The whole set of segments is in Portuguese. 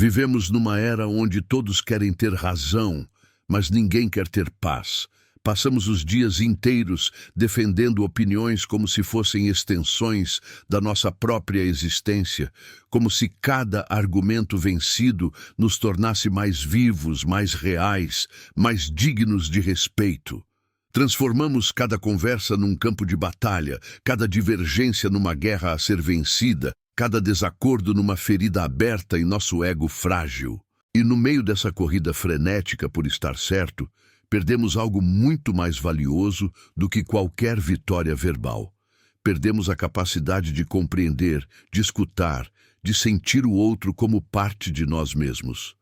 Vivemos numa era onde todos querem ter razão, mas ninguém quer ter paz. Passamos os dias inteiros defendendo opiniões como se fossem extensões da nossa própria existência, como se cada argumento vencido nos tornasse mais vivos, mais reais, mais dignos de respeito. Transformamos cada conversa num campo de batalha, cada divergência numa guerra a ser vencida, cada desacordo numa ferida aberta em nosso ego frágil. E no meio dessa corrida frenética por estar certo, perdemos algo muito mais valioso do que qualquer vitória verbal. Perdemos a capacidade de compreender, de escutar, de sentir o outro como parte de nós mesmos.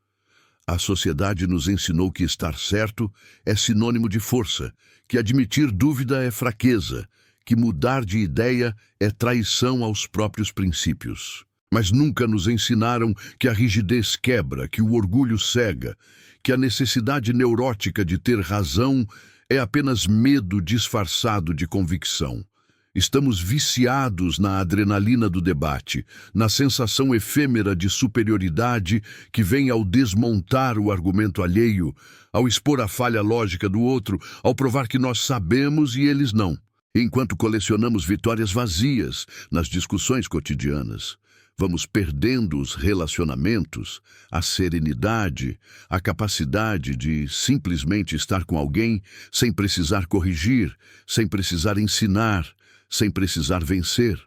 A sociedade nos ensinou que estar certo é sinônimo de força, que admitir dúvida é fraqueza, que mudar de ideia é traição aos próprios princípios. Mas nunca nos ensinaram que a rigidez quebra, que o orgulho cega, que a necessidade neurótica de ter razão é apenas medo disfarçado de convicção. Estamos viciados na adrenalina do debate, na sensação efêmera de superioridade que vem ao desmontar o argumento alheio, ao expor a falha lógica do outro, ao provar que nós sabemos e eles não, enquanto colecionamos vitórias vazias nas discussões cotidianas. Vamos perdendo os relacionamentos, a serenidade, a capacidade de simplesmente estar com alguém sem precisar corrigir, sem precisar ensinar, sem precisar vencer.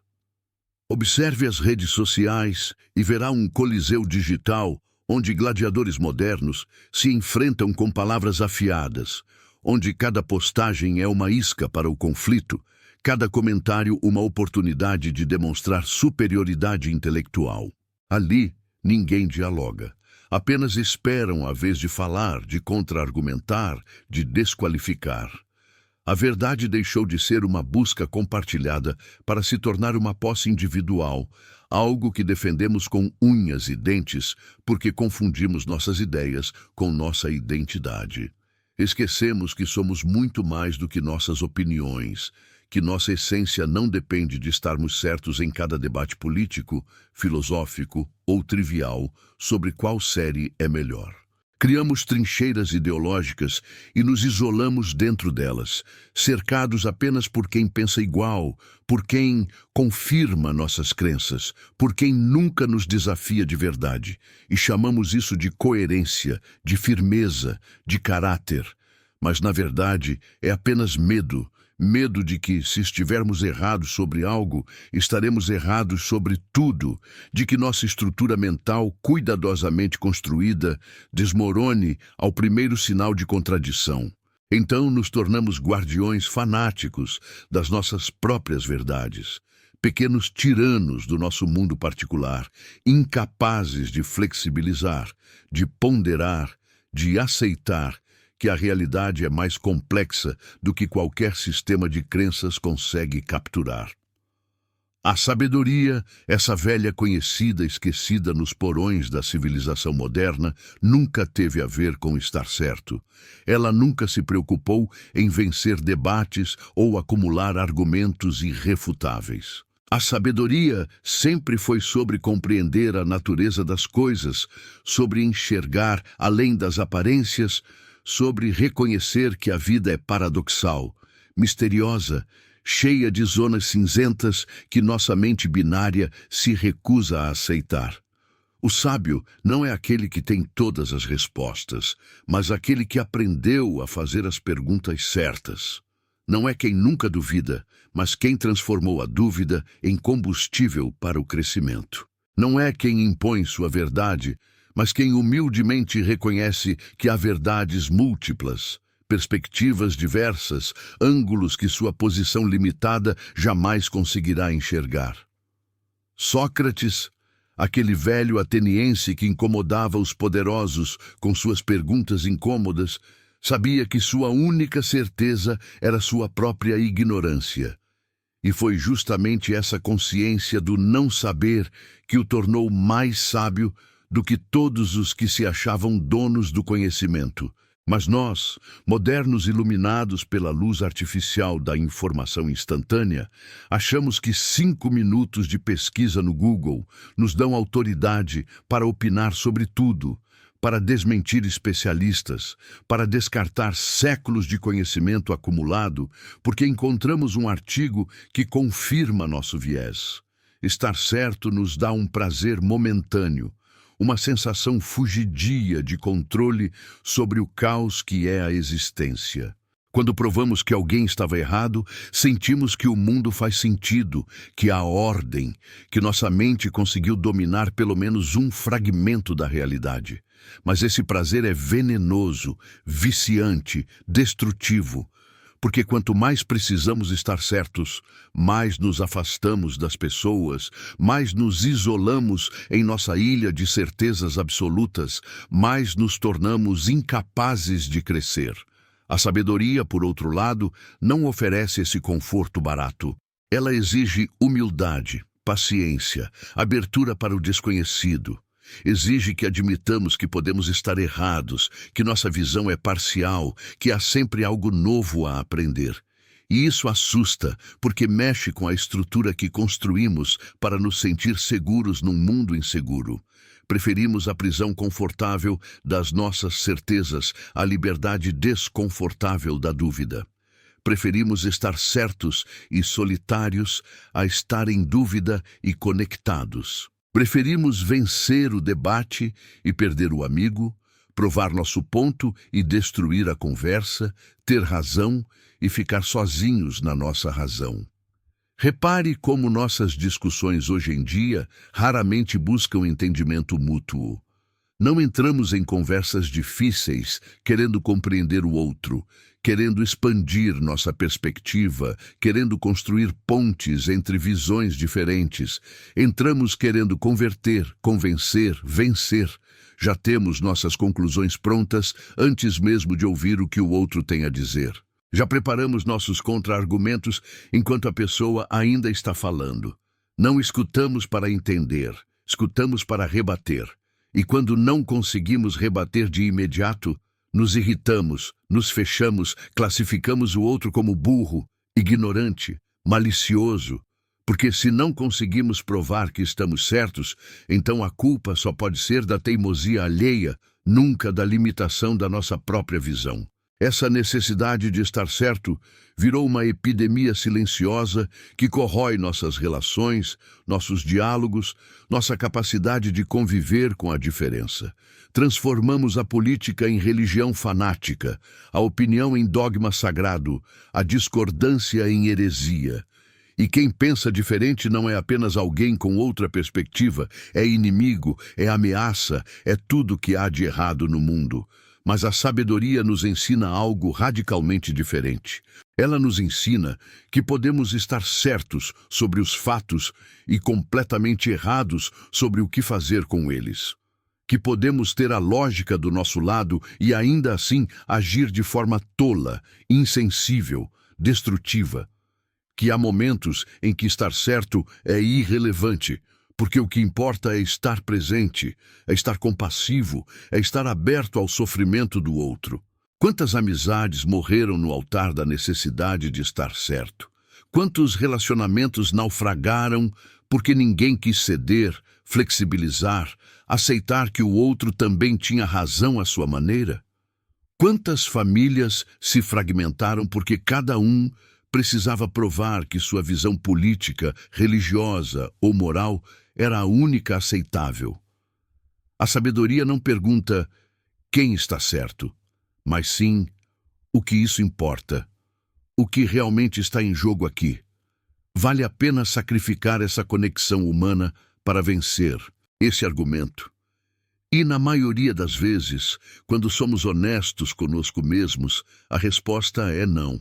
Observe as redes sociais e verá um coliseu digital onde gladiadores modernos se enfrentam com palavras afiadas, onde cada postagem é uma isca para o conflito, cada comentário uma oportunidade de demonstrar superioridade intelectual. Ali, ninguém dialoga. Apenas esperam a vez de falar, de contra-argumentar, de desqualificar. A verdade deixou de ser uma busca compartilhada para se tornar uma posse individual, algo que defendemos com unhas e dentes porque confundimos nossas ideias com nossa identidade. Esquecemos que somos muito mais do que nossas opiniões, que nossa essência não depende de estarmos certos em cada debate político, filosófico ou trivial sobre qual série é melhor. Criamos trincheiras ideológicas e nos isolamos dentro delas, cercados apenas por quem pensa igual, por quem confirma nossas crenças, por quem nunca nos desafia de verdade, e chamamos isso de coerência, de firmeza, de caráter. Mas, na verdade, é apenas medo. Medo de que, se estivermos errados sobre algo, estaremos errados sobre tudo, de que nossa estrutura mental, cuidadosamente construída, desmorone ao primeiro sinal de contradição. Então nos tornamos guardiões fanáticos das nossas próprias verdades, pequenos tiranos do nosso mundo particular, incapazes de flexibilizar, de ponderar, de aceitar que a realidade é mais complexa do que qualquer sistema de crenças consegue capturar. A sabedoria, essa velha conhecida esquecida nos porões da civilização moderna, nunca teve a ver com estar certo. Ela nunca se preocupou em vencer debates ou acumular argumentos irrefutáveis. A sabedoria sempre foi sobre compreender a natureza das coisas, sobre enxergar além das aparências, sobre reconhecer que a vida é paradoxal, misteriosa, cheia de zonas cinzentas que nossa mente binária se recusa a aceitar. O sábio não é aquele que tem todas as respostas, mas aquele que aprendeu a fazer as perguntas certas. Não é quem nunca duvida, mas quem transformou a dúvida em combustível para o crescimento. Não é quem impõe sua verdade, mas quem humildemente reconhece que há verdades múltiplas, perspectivas diversas, ângulos que sua posição limitada jamais conseguirá enxergar. Sócrates, aquele velho ateniense que incomodava os poderosos com suas perguntas incômodas, sabia que sua única certeza era sua própria ignorância. E foi justamente essa consciência do não saber que o tornou mais sábio do que todos os que se achavam donos do conhecimento. Mas nós, modernos iluminados pela luz artificial da informação instantânea, achamos que 5 minutos de pesquisa no Google nos dão autoridade para opinar sobre tudo, para desmentir especialistas, para descartar séculos de conhecimento acumulado, porque encontramos um artigo que confirma nosso viés. Estar certo nos dá um prazer momentâneo, uma sensação fugidia de controle sobre o caos que é a existência. Quando provamos que alguém estava errado, sentimos que o mundo faz sentido, que há ordem, que nossa mente conseguiu dominar pelo menos um fragmento da realidade. Mas esse prazer é venenoso, viciante, destrutivo. Porque quanto mais precisamos estar certos, mais nos afastamos das pessoas, mais nos isolamos em nossa ilha de certezas absolutas, mais nos tornamos incapazes de crescer. A sabedoria, por outro lado, não oferece esse conforto barato. Ela exige humildade, paciência, abertura para o desconhecido. Exige que admitamos que podemos estar errados, que nossa visão é parcial, que há sempre algo novo a aprender. E isso assusta, porque mexe com a estrutura que construímos para nos sentir seguros num mundo inseguro. Preferimos a prisão confortável das nossas certezas à liberdade desconfortável da dúvida. Preferimos estar certos e solitários a estar em dúvida e conectados. Preferimos vencer o debate e perder o amigo, provar nosso ponto e destruir a conversa, ter razão e ficar sozinhos na nossa razão. Repare como nossas discussões hoje em dia raramente buscam entendimento mútuo. Não entramos em conversas difíceis querendo compreender o outro, querendo expandir nossa perspectiva, querendo construir pontes entre visões diferentes. Entramos querendo converter, convencer, vencer. Já temos nossas conclusões prontas antes mesmo de ouvir o que o outro tem a dizer. Já preparamos nossos contra-argumentos enquanto a pessoa ainda está falando. Não escutamos para entender, escutamos para rebater. E quando não conseguimos rebater de imediato, nos irritamos, nos fechamos, classificamos o outro como burro, ignorante, malicioso, porque se não conseguimos provar que estamos certos, então a culpa só pode ser da teimosia alheia, nunca da limitação da nossa própria visão. Essa necessidade de estar certo virou uma epidemia silenciosa que corrói nossas relações, nossos diálogos, nossa capacidade de conviver com a diferença. Transformamos a política em religião fanática, a opinião em dogma sagrado, a discordância em heresia. E quem pensa diferente não é apenas alguém com outra perspectiva, é inimigo, é ameaça, é tudo que há de errado no mundo. Mas a sabedoria nos ensina algo radicalmente diferente. Ela nos ensina que podemos estar certos sobre os fatos e completamente errados sobre o que fazer com eles. Que podemos ter a lógica do nosso lado e ainda assim agir de forma tola, insensível, destrutiva. Que há momentos em que estar certo é irrelevante, porque o que importa é estar presente, é estar compassivo, é estar aberto ao sofrimento do outro. Quantas amizades morreram no altar da necessidade de estar certo? Quantos relacionamentos naufragaram porque ninguém quis ceder, flexibilizar, aceitar que o outro também tinha razão à sua maneira? Quantas famílias se fragmentaram porque cada um precisava provar que sua visão política, religiosa ou moral era a única aceitável? A sabedoria não pergunta quem está certo, mas sim o que isso importa, o que realmente está em jogo aqui. Vale a pena sacrificar essa conexão humana para vencer esse argumento? E na maioria das vezes, quando somos honestos conosco mesmos, a resposta é não.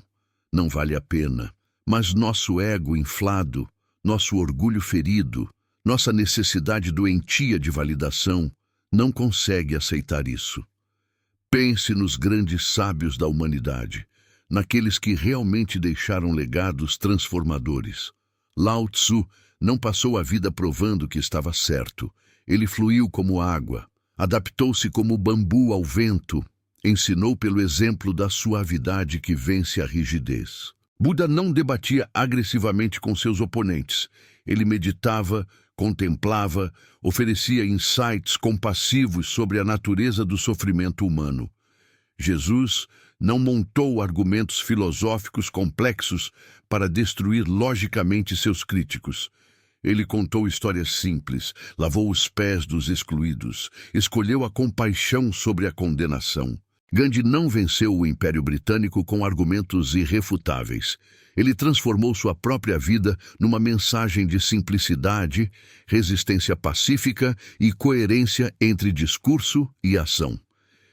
Não vale a pena. Mas nosso ego inflado, nosso orgulho ferido, nossa necessidade doentia de validação não consegue aceitar isso. Pense nos grandes sábios da humanidade, naqueles que realmente deixaram legados transformadores. Lao Tzu não passou a vida provando que estava certo. Ele fluiu como água, adaptou-se como bambu ao vento. Ensinou pelo exemplo da suavidade que vence a rigidez. Buda não debatia agressivamente com seus oponentes. Ele meditava, contemplava, oferecia insights compassivos sobre a natureza do sofrimento humano. Jesus não montou argumentos filosóficos complexos para destruir logicamente seus críticos. Ele contou histórias simples, lavou os pés dos excluídos, escolheu a compaixão sobre a condenação. Gandhi não venceu o Império Britânico com argumentos irrefutáveis. Ele transformou sua própria vida numa mensagem de simplicidade, resistência pacífica e coerência entre discurso e ação.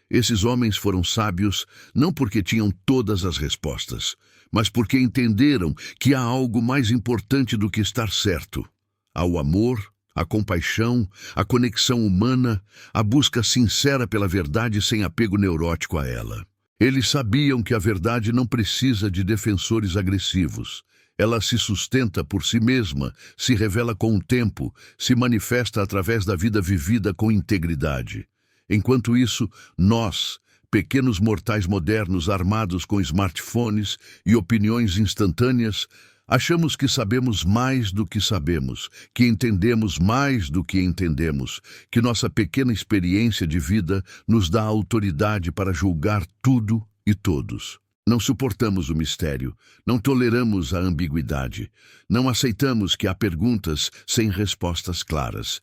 Esses homens foram sábios não porque tinham todas as respostas, mas porque entenderam que há algo mais importante do que estar certo. Há o amor, a compaixão, a conexão humana, a busca sincera pela verdade sem apego neurótico a ela. Eles sabiam que a verdade não precisa de defensores agressivos. Ela se sustenta por si mesma, se revela com o tempo, se manifesta através da vida vivida com integridade. Enquanto isso, nós, pequenos mortais modernos armados com smartphones e opiniões instantâneas, achamos que sabemos mais do que sabemos, que entendemos mais do que entendemos, que nossa pequena experiência de vida nos dá autoridade para julgar tudo e todos. Não suportamos o mistério, não toleramos a ambiguidade, não aceitamos que há perguntas sem respostas claras.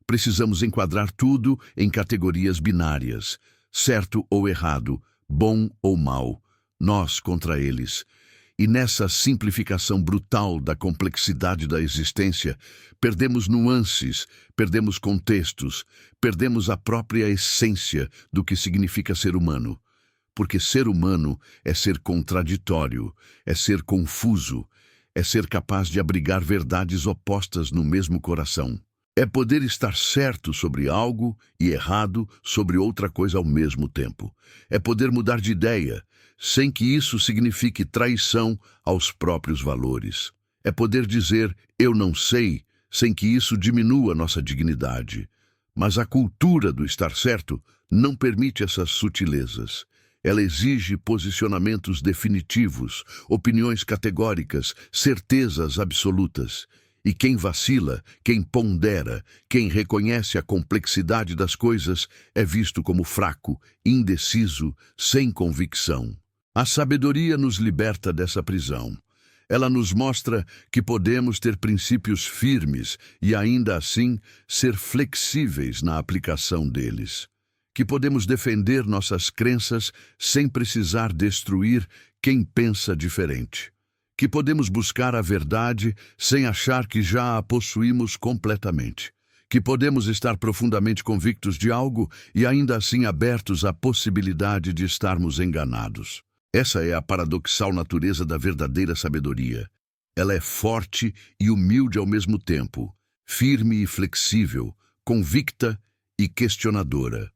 Precisamos enquadrar tudo em categorias binárias, certo ou errado, bom ou mal, nós contra eles. E nessa simplificação brutal da complexidade da existência, perdemos nuances, perdemos contextos, perdemos a própria essência do que significa ser humano. Porque ser humano é ser contraditório, é ser confuso, é ser capaz de abrigar verdades opostas no mesmo coração. É poder estar certo sobre algo e errado sobre outra coisa ao mesmo tempo. É poder mudar de ideia, sem que isso signifique traição aos próprios valores. É poder dizer, eu não sei, sem que isso diminua nossa dignidade. Mas a cultura do estar certo não permite essas sutilezas. Ela exige posicionamentos definitivos, opiniões categóricas, certezas absolutas. E quem vacila, quem pondera, quem reconhece a complexidade das coisas é visto como fraco, indeciso, sem convicção. A sabedoria nos liberta dessa prisão. Ela nos mostra que podemos ter princípios firmes e ainda assim ser flexíveis na aplicação deles. Que podemos defender nossas crenças sem precisar destruir quem pensa diferente. Que podemos buscar a verdade sem achar que já a possuímos completamente. Que podemos estar profundamente convictos de algo e ainda assim abertos à possibilidade de estarmos enganados. Essa é a paradoxal natureza da verdadeira sabedoria. Ela é forte e humilde ao mesmo tempo, firme e flexível, convicta e questionadora.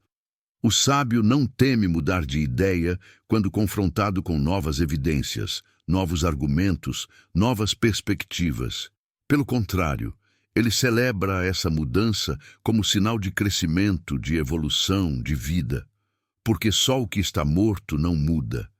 O sábio não teme mudar de ideia quando confrontado com novas evidências, novos argumentos, novas perspectivas. Pelo contrário, ele celebra essa mudança como sinal de crescimento, de evolução, de vida. Porque só o que está morto não muda.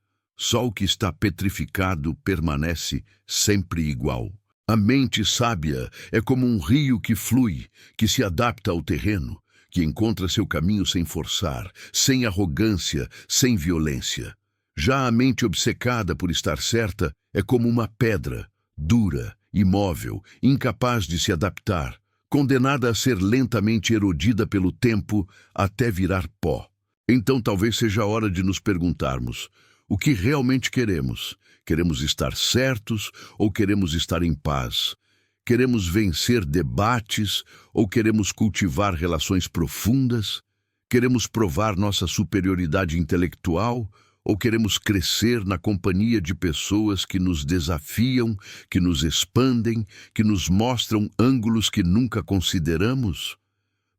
Só o que está petrificado permanece sempre igual. A mente sábia é como um rio que flui, que se adapta ao terreno, que encontra seu caminho sem forçar, sem arrogância, sem violência. Já a mente obcecada por estar certa é como uma pedra, dura, imóvel, incapaz de se adaptar, condenada a ser lentamente erodida pelo tempo até virar pó. Então talvez seja a hora de nos perguntarmos: o que realmente queremos? Queremos estar certos ou queremos estar em paz? Queremos vencer debates ou queremos cultivar relações profundas? Queremos provar nossa superioridade intelectual ou queremos crescer na companhia de pessoas que nos desafiam, que nos expandem, que nos mostram ângulos que nunca consideramos?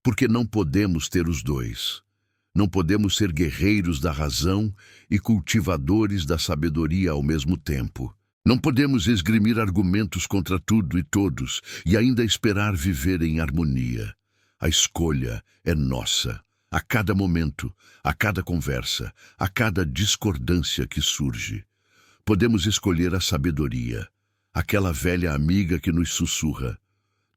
Porque não podemos ter os dois. Não podemos ser guerreiros da razão e cultivadores da sabedoria ao mesmo tempo. Não podemos esgrimir argumentos contra tudo e todos e ainda esperar viver em harmonia. A escolha é nossa. a cada momento, a cada conversa, a cada discordância que surge. Podemos escolher a sabedoria, aquela velha amiga que nos sussurra: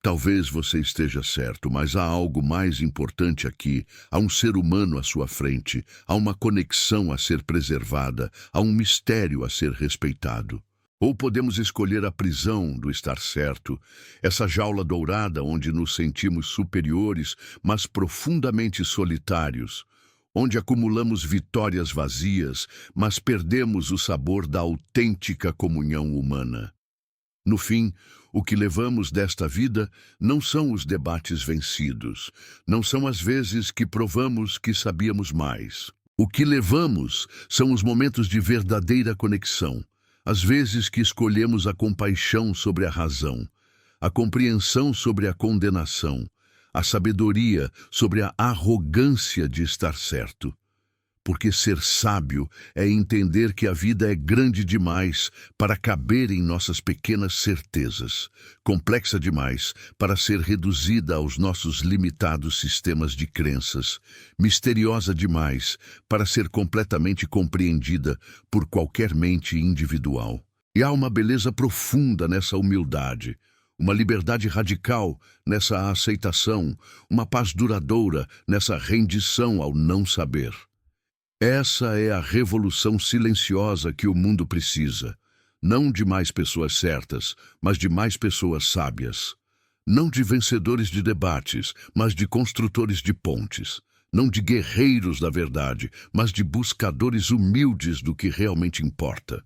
talvez você esteja certo, mas há algo mais importante aqui. Há um ser humano à sua frente, há uma conexão a ser preservada, há um mistério a ser respeitado. Ou podemos escolher a prisão do estar certo, essa jaula dourada onde nos sentimos superiores, mas profundamente solitários, onde acumulamos vitórias vazias, mas perdemos o sabor da autêntica comunhão humana. No fim, o que levamos desta vida não são os debates vencidos, não são as vezes que provamos que sabíamos mais. O que levamos são os momentos de verdadeira conexão, as vezes que escolhemos a compaixão sobre a razão, a compreensão sobre a condenação, a sabedoria sobre a arrogância de estar certo. Porque ser sábio é entender que a vida é grande demais para caber em nossas pequenas certezas, complexa demais para ser reduzida aos nossos limitados sistemas de crenças, misteriosa demais para ser completamente compreendida por qualquer mente individual. E há uma beleza profunda nessa humildade, uma liberdade radical nessa aceitação, uma paz duradoura nessa rendição ao não saber. Essa é a revolução silenciosa que o mundo precisa. Não de mais pessoas certas, mas de mais pessoas sábias. Não de vencedores de debates, mas de construtores de pontes. Não de guerreiros da verdade, mas de buscadores humildes do que realmente importa.